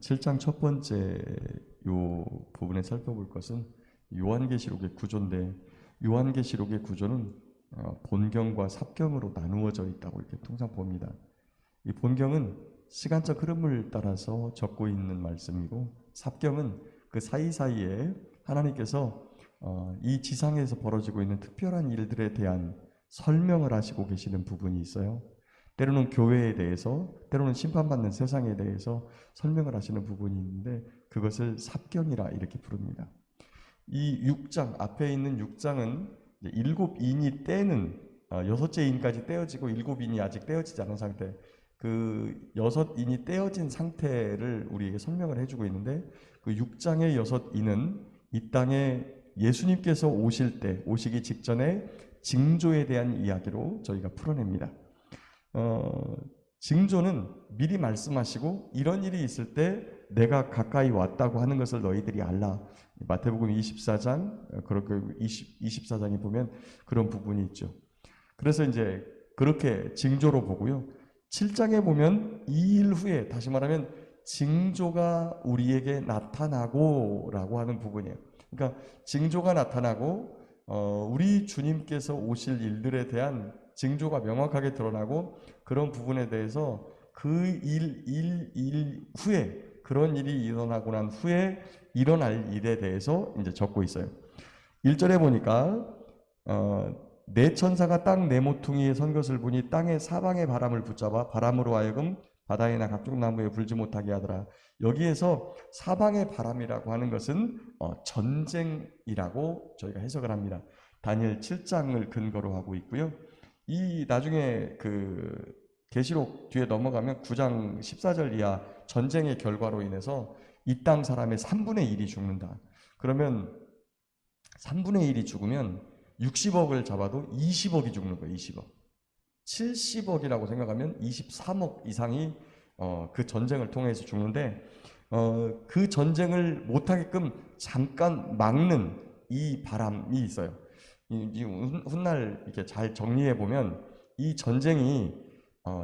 7장 첫 번째 요 부분에 살펴볼 것은 요한계시록의 구조인데, 요한계시록의 구조는 본경과 삽경으로 나누어져 있다고 이렇게 통상 봅니다. 이 본경은 시간적 흐름을 따라서 적고 있는 말씀이고, 삽경은 그 사이사이에 하나님께서 이 지상에서 벌어지고 있는 특별한 일들에 대한 설명을 하시고 계시는 부분이 있어요. 때로는 교회에 대해서, 때로는 심판받는 세상에 대해서 설명을 하시는 부분이 있는데, 그것을 삽경이라 이렇게 부릅니다. 이 6장, 앞에 있는 6장은 일곱 인이 떼는, 여섯째 인까지 떼어지고 일곱 인이 아직 떼어지지 않은 상태, 그 여섯 인이 떼어진 상태를 우리에게 설명을 해주고 있는데, 그 6장의 여섯 인은 이 땅에 예수님께서 오실 때, 오시기 직전에 징조에 대한 이야기로 저희가 풀어냅니다. 징조는 미리 말씀하시고 이런 일이 있을 때 내가 가까이 왔다고 하는 것을 너희들이 알라. 마태복음 24장, 그렇게 24장에 보면 그런 부분이 있죠. 그래서 이제 그렇게 징조로 보고요. 7장에 보면 이 일 후에, 다시 말하면 징조가 우리에게 나타나고 라고 하는 부분이에요. 그러니까 징조가 나타나고 우리 주님께서 오실 일들에 대한 징조가 명확하게 드러나고, 그런 부분에 대해서 그 일 후에, 그런 일이 일어나고 난 후에 일어날 일에 대해서 이제 적고 있어요. 1절에 보니까 네 천사가 땅 네 모퉁이에 선 것을 보니 땅의 사방의 바람을 붙잡아 바람으로 하여금 바다에나 각종 나무에 불지 못하게 하더라. 여기에서 사방의 바람이라고 하는 것은 전쟁이라고 저희가 해석을 합니다. 다니엘 7장을 근거로 하고 있고요. 이 나중에 그 계시록 뒤에 넘어가면 9장 14절 이하 전쟁의 결과로 인해서 이 땅 사람의 3분의 1이 죽는다. 그러면 3분의 1이 죽으면 60억을 잡아도 20억이 죽는 거예요. 20억. 70억이라고 생각하면 23억 이상이 그 전쟁을 통해서 죽는데, 그 전쟁을 못하게끔 잠깐 막는 이 바람이 있어요. 이 훗날 이렇게 잘 정리해 보면 이 전쟁이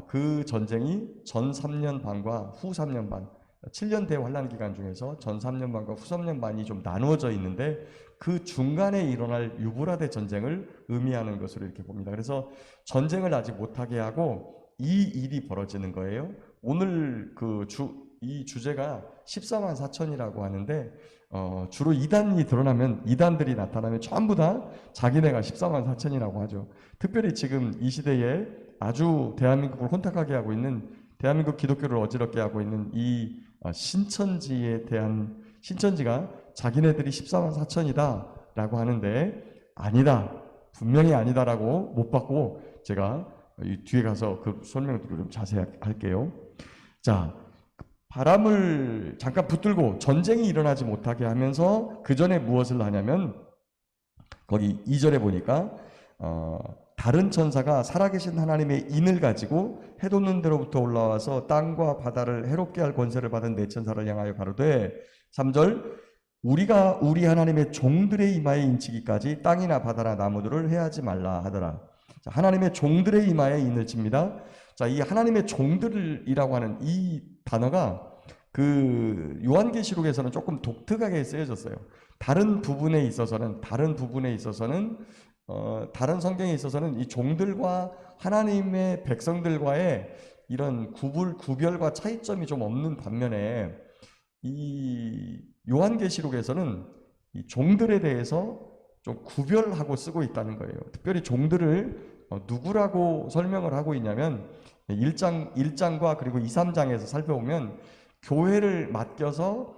그 전쟁이 전 3년 반과 후 3년 반, 7년 대환란 기간 중에서 전 3년 반과 후 3년 반이 좀 나누어져 있는데, 그 중간에 일어날 유브라데 전쟁을 의미하는 것으로 이렇게 봅니다. 그래서 전쟁을 아직 못하게 하고 이 일이 벌어지는 거예요. 오늘 이 주제가 14만 4천이라고 하는데, 주로 이단들이 나타나면 전부 다 자기네가 14만 4천이라고 하죠. 특별히 지금 이 시대에 아주 대한민국을 혼탁하게 하고 있는, 대한민국 기독교를 어지럽게 하고 있는 이 신천지에 대한, 신천지가 자기네들이 14만 4천이다 라고 하는데, 아니다, 분명히 아니다라고 못 받고, 제가 뒤에 가서 그 설명을 좀 자세히 할게요. 자, 바람을 잠깐 붙들고 전쟁이 일어나지 못하게 하면서 그 전에 무엇을 하냐면, 거기 2절에 보니까 다른 천사가 살아계신 하나님의 인을 가지고 해돋는 데로부터 올라와서 땅과 바다를 해롭게 할 권세를 받은 네 천사를 향하여 가로되, 3절, 우리가 우리 하나님의 종들의 이마에 인치기까지 땅이나 바다나 나무들을 해하지 말라 하더라. 자, 하나님의 종들의 이마에 인을 칩니다. 자, 이 하나님의 종들이라고 하는 이 단어가 그 요한계시록에서는 조금 독특하게 쓰여졌어요. 다른 부분에 있어서는 다른 성경에 있어서는 이 종들과 하나님의 백성들과의 이런 구별과 차이점이 좀 없는 반면에, 이 요한계시록에서는 이 종들에 대해서 좀 구별하고 쓰고 있다는 거예요. 특별히 종들을 누구라고 설명을 하고 있냐면, 1장과 그리고 2, 3장에서 살펴보면 교회를 맡겨서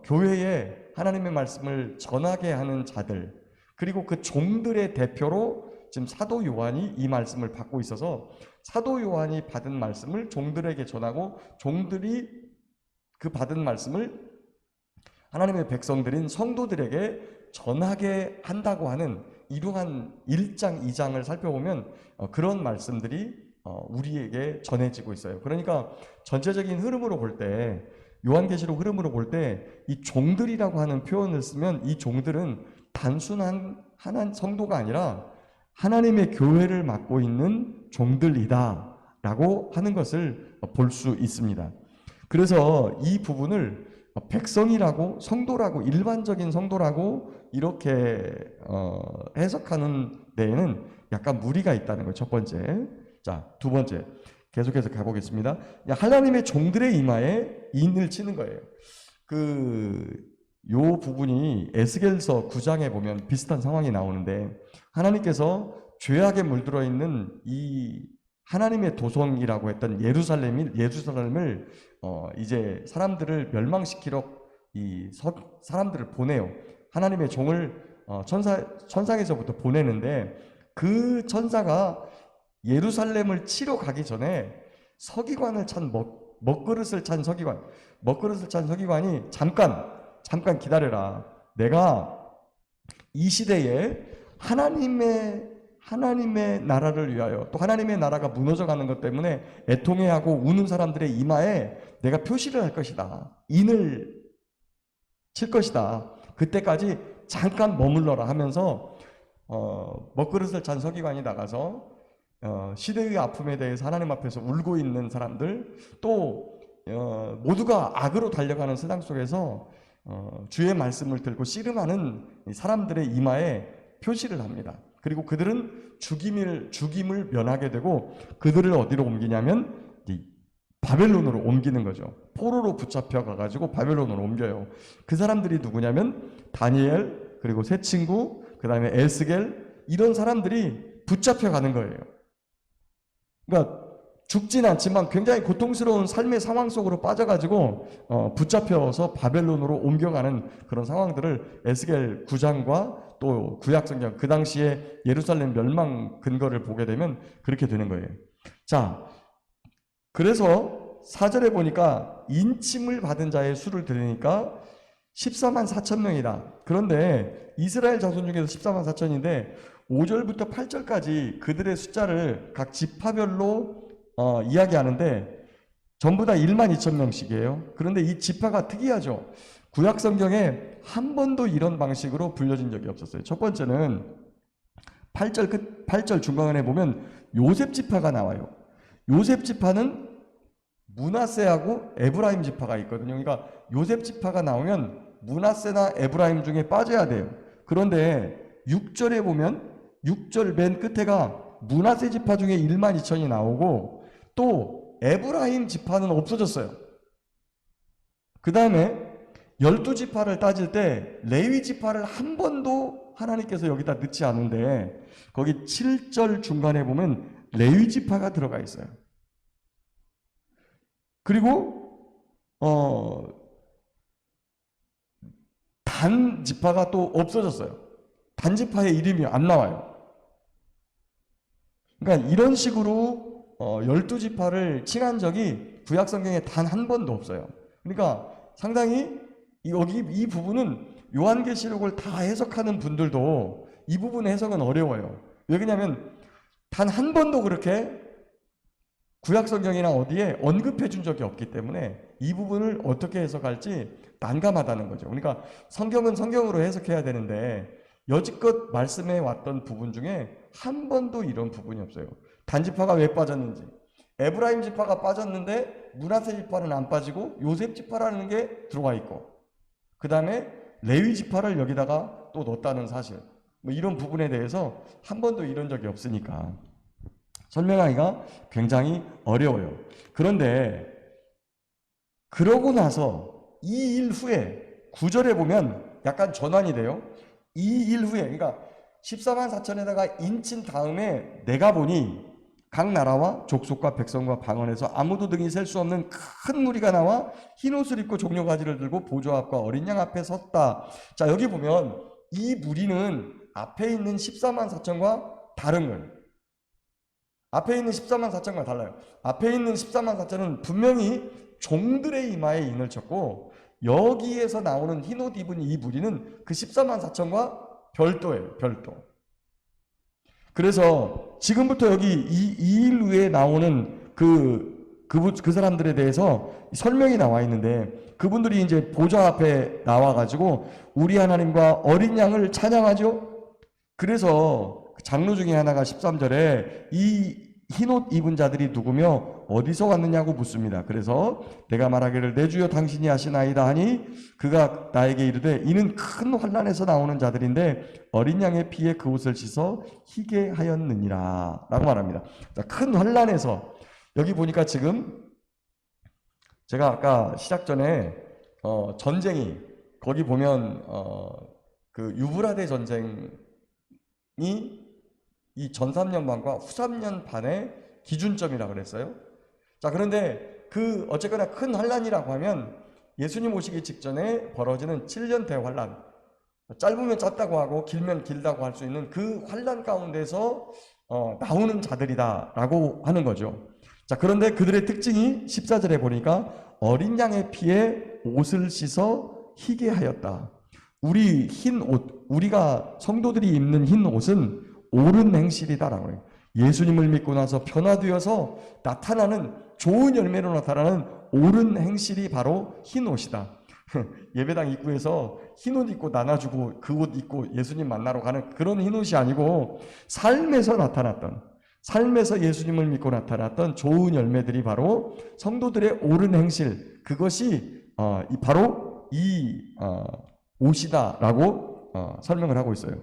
교회에 하나님의 말씀을 전하게 하는 자들, 그리고 그 종들의 대표로 지금 사도 요한이 이 말씀을 받고 있어서, 사도 요한이 받은 말씀을 종들에게 전하고, 종들이 그 받은 말씀을 하나님의 백성들인 성도들에게 전하게 한다고 하는 이러한 1장, 2장을 살펴보면 그런 말씀들이 우리에게 전해지고 있어요. 그러니까 전체적인 흐름으로 볼 때, 요한계시록 흐름으로 볼 때 이 종들이라고 하는 표현을 쓰면, 이 종들은 단순한 하나님 성도가 아니라 하나님의 교회를 맡고 있는 종들이다 라고 하는 것을 볼 수 있습니다. 그래서 이 부분을 백성이라고 성도라고 일반적인 성도라고 이렇게 해석하는 데에는 약간 무리가 있다는 거예요. 첫 번째. 자, 두 번째. 계속해서 가보겠습니다. 하나님의 종들의 이마에 인을 치는 거예요. 요 부분이 에스겔서 9장에 보면 비슷한 상황이 나오는데, 하나님께서 죄악에 물들어 있는 이 하나님의 도성이라고 했던 예루살렘을 이제 사람들을 멸망시키러 사람들을 보내요. 하나님의 종을 천상에서부터 보내는데, 그 천사가 예루살렘을 치러 가기 전에 서기관을 찬 먹그릇을 찬 서기관이 잠깐 기다려라. 내가 이 시대에 하나님의 나라를 위하여, 또 하나님의 나라가 무너져가는 것 때문에 애통해하고 우는 사람들의 이마에 내가 표시를 할 것이다. 인을 칠 것이다. 그때까지 잠깐 머물러라 하면서 먹그릇을 찬 서기관이 나가서 시대의 아픔에 대해서 하나님 앞에서 울고 있는 사람들, 또 모두가 악으로 달려가는 세상 속에서 주의 말씀을 들고 씨름하는 사람들의 이마에 표시를 합니다. 그리고 그들은 죽임을 면하게 되고, 그들을 어디로 옮기냐면 바벨론으로 옮기는 거죠. 포로로 붙잡혀 가가지고 바벨론으로 옮겨요. 그 사람들이 누구냐면 다니엘, 그리고 세 친구, 그 다음에 에스겔, 이런 사람들이 붙잡혀 가는 거예요. 그러니까 죽진 않지만 굉장히 고통스러운 삶의 상황 속으로 빠져가지고 붙잡혀서 바벨론으로 옮겨가는 그런 상황들을 에스겔 9장과 또 구약성경, 그 당시에 예루살렘 멸망 근거를 보게 되면 그렇게 되는 거예요. 자, 그래서 4절에 보니까 인침을 받은 자의 수를 들으니까 14만 4천 명이다. 그런데 이스라엘 자손 중에서 14만 4천인데 5절부터 8절까지 그들의 숫자를 각 지파별로 이야기하는데 전부 다 1만 2천 명씩이에요. 그런데 이 지파가 특이하죠. 구약 성경에 한 번도 이런 방식으로 불려진 적이 없었어요. 첫 번째는 8절 중간에 보면 요셉 지파가 나와요. 요셉 지파는 므낫세하고 에브라임 지파가 있거든요. 그러니까 요셉 지파가 나오면 므낫세나 에브라임 중에 빠져야 돼요. 그런데 6절에 보면 6절 맨 끝에가 므낫세 지파 중에 1만 2천이 나오고, 또 에브라임 지파는 없어졌어요. 그 다음에 12지파를 따질 때 레위 지파를 한 번도 하나님께서 여기다 넣지 않은데, 거기 7절 중간에 보면 레위 지파가 들어가 있어요. 그리고 단 지파가 또 없어졌어요. 단 지파의 이름이 안 나와요. 그러니까 이런 식으로 12지파를 칭한 적이 구약 성경에 단 한 번도 없어요. 그러니까 상당히 여기 이 부분은 요한계시록을 다 해석하는 분들도 이 부분의 해석은 어려워요. 왜 그러냐면 단 한 번도 그렇게 구약 성경이나 어디에 언급해 준 적이 없기 때문에 이 부분을 어떻게 해석할지 난감하다는 거죠. 그러니까 성경은 성경으로 해석해야 되는데 여지껏 말씀해 왔던 부분 중에 한 번도 이런 부분이 없어요. 단지파가 왜 빠졌는지, 에브라임 지파가 빠졌는데 므낫세 지파는 안 빠지고 요셉 지파라는 게 들어와 있고, 그 다음에 레위 지파를 여기다가 또 넣었다는 사실, 뭐 이런 부분에 대해서 한 번도 이런 적이 없으니까 설명하기가 굉장히 어려워요. 그런데 그러고 나서 이 일 후에 9절에 보면 약간 전환이 돼요. 이 일 후에, 그러니까 14만 4천에다가 인친 다음에 내가 보니 각 나라와 족속과 백성과 방언에서 아무도 등이 셀 수 없는 큰 무리가 나와 흰 옷을 입고 종려가지를 들고 보좌 앞과 어린 양 앞에 섰다. 자, 여기 보면 이 무리는 앞에 있는 14만 4천과 다른 거예요. 앞에 있는 14만 4천과 달라요. 앞에 있는 14만 4천은 분명히 종들의 이마에 인을 쳤고, 여기에서 나오는 흰옷 입은 이 무리는 그 14만 4천과 별도예요. 별도. 그래서 지금부터 여기 이 일 후에 나오는 그 사람들에 대해서 설명이 나와 있는데, 그분들이 이제 보좌 앞에 나와가지고 우리 하나님과 어린 양을 찬양하죠. 그래서 장로 중에 하나가 13절에 이 흰옷 입은 자들이 누구며 어디서 왔느냐고 묻습니다. 그래서 내가 말하기를 내 주여 당신이 하시나이다 하니 그가 나에게 이르되 이는 큰 환난에서 나오는 자들인데 어린 양의 피에 그 옷을 씻어 희게 하였느니라 라고 말합니다. 큰 환난에서, 여기 보니까 지금 제가 아까 시작 전에 전쟁이, 거기 보면 그 유브라데 전쟁이 이 전 3년반과 후 3년 반의 기준점이라고 그랬어요. 자, 그런데 어쨌거나 큰 환란이라고 하면 예수님 오시기 직전에 벌어지는 7년 대환란, 짧으면 짧다고 하고 길면 길다고 할 수 있는 그 환란 가운데서 나오는 자들이다라고 하는 거죠. 자, 그런데 그들의 특징이 14절에 보니까 어린 양의 피에 옷을 씻어 희게 하였다. 우리 흰 옷, 우리가 성도들이 입는 흰 옷은 옳은 행실이다라고 해요. 예수님을 믿고 나서 변화되어서 나타나는, 좋은 열매로 나타나는 옳은 행실이 바로 흰 옷이다. 예배당 입구에서 흰 옷 입고 나눠주고 그 옷 입고 예수님 만나러 가는 그런 흰 옷이 아니고, 삶에서 나타났던, 삶에서 예수님을 믿고 나타났던 좋은 열매들이 바로 성도들의 옳은 행실, 그것이 바로 이 옷이다라고 설명을 하고 있어요.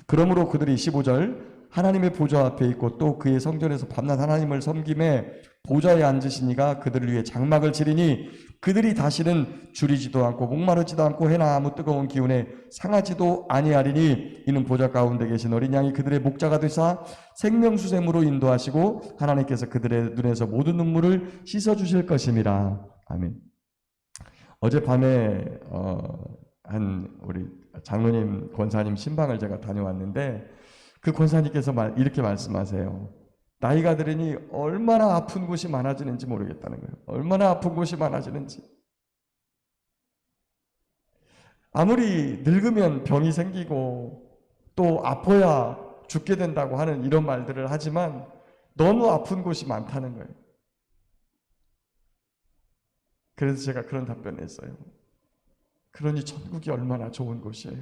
그러므로 그들이 15절 하나님의 보좌 앞에 있고 또 그의 성전에서 밤낮 하나님을 섬김에 보좌에 앉으시니가 그들을 위해 장막을 치리니 그들이 다시는 줄이지도 않고 목마르지도 않고 해나 아무 뜨거운 기운에 상하지도 아니하리니 이는 보좌 가운데 계신 어린 양이 그들의 목자가 되사 생명수샘으로 인도하시고 하나님께서 그들의 눈에서 모든 눈물을 씻어주실 것임이라. 아멘. 어젯밤에 우리 장로님, 권사님 신방을 제가 다녀왔는데 그 권사님께서 이렇게 말씀하세요. 나이가 들으니 얼마나 아픈 곳이 많아지는지 모르겠다는 거예요. 얼마나 아픈 곳이 많아지는지. 아무리 늙으면 병이 생기고 또 아파야 죽게 된다고 하는 이런 말들을 하지만 너무 아픈 곳이 많다는 거예요. 그래서 제가 그런 답변을 했어요. 그러니 천국이 얼마나 좋은 곳이에요.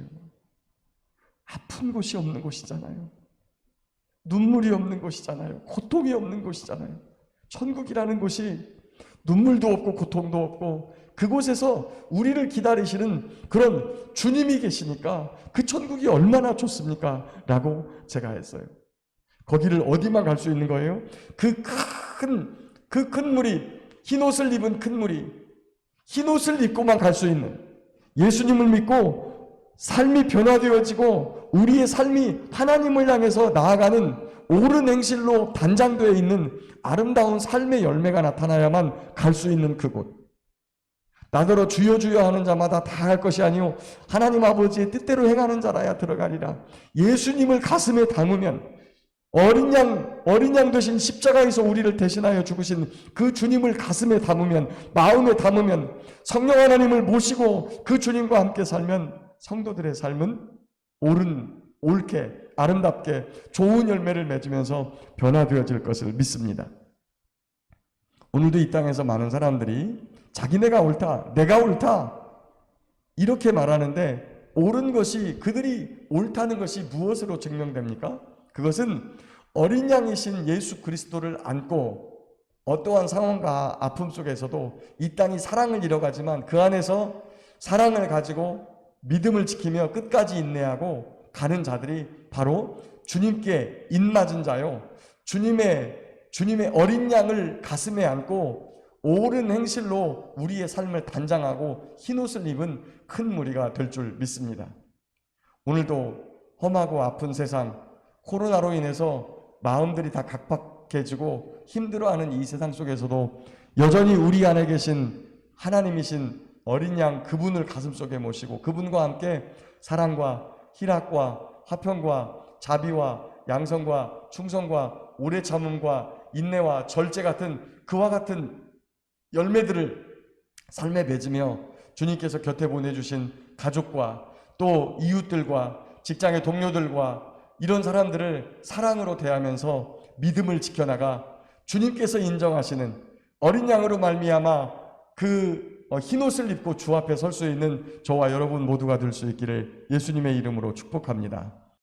아픈 곳이 없는 곳이잖아요. 눈물이 없는 곳이잖아요. 고통이 없는 곳이잖아요. 천국이라는 곳이 눈물도 없고 고통도 없고 그곳에서 우리를 기다리시는 그런 주님이 계시니까 그 천국이 얼마나 좋습니까? 라고 제가 했어요. 거기를 어디만 갈 수 있는 거예요? 그 큰 무리, 흰 옷을 입은 큰 무리, 흰 옷을 입고만 갈 수 있는, 예수님을 믿고 삶이 변화되어지고 우리의 삶이 하나님을 향해서 나아가는 옳은 행실로 단장되어 있는 아름다운 삶의 열매가 나타나야만 갈 수 있는 그곳. 나더러 주여 주여 하는 자마다 다 갈 것이 아니요 하나님 아버지의 뜻대로 행하는 자라야 들어가리라. 예수님을 가슴에 담으면, 어린 양 되신 십자가에서 우리를 대신하여 죽으신 그 주님을 가슴에 담으면, 마음에 담으면, 성령 하나님을 모시고 그 주님과 함께 살면 성도들의 삶은 옳게 아름답게 좋은 열매를 맺으면서 변화되어질 것을 믿습니다. 오늘도 이 땅에서 많은 사람들이 자기네가 옳다, 내가 옳다 이렇게 말하는데, 옳은 것이, 그들이 옳다는 것이 무엇으로 증명됩니까? 그것은 어린 양이신 예수 그리스도를 안고 어떠한 상황과 아픔 속에서도 이 땅이 사랑을 이뤄가지만 그 안에서 사랑을 가지고 믿음을 지키며 끝까지 인내하고 가는 자들이 바로 주님께 입맞은 자요, 주님의 어린 양을 가슴에 안고 옳은 행실로 우리의 삶을 단장하고 흰옷을 입은 큰 무리가 될 줄 믿습니다. 오늘도 험하고 아픈 세상, 코로나로 인해서 마음들이 다 각박해지고 힘들어하는 이 세상 속에서도 여전히 우리 안에 계신 하나님이신 어린 양, 그분을 가슴속에 모시고 그분과 함께 사랑과 희락과 화평과 자비와 양성과 충성과 오래 참음과 인내와 절제 같은 그와 같은 열매들을 삶에 맺으며 주님께서 곁에 보내주신 가족과 또 이웃들과 직장의 동료들과 이런 사람들을 사랑으로 대하면서 믿음을 지켜나가 주님께서 인정하시는 어린 양으로 말미암아 그 흰옷을 입고 주 앞에 설 수 있는 저와 여러분 모두가 될 수 있기를 예수님의 이름으로 축복합니다.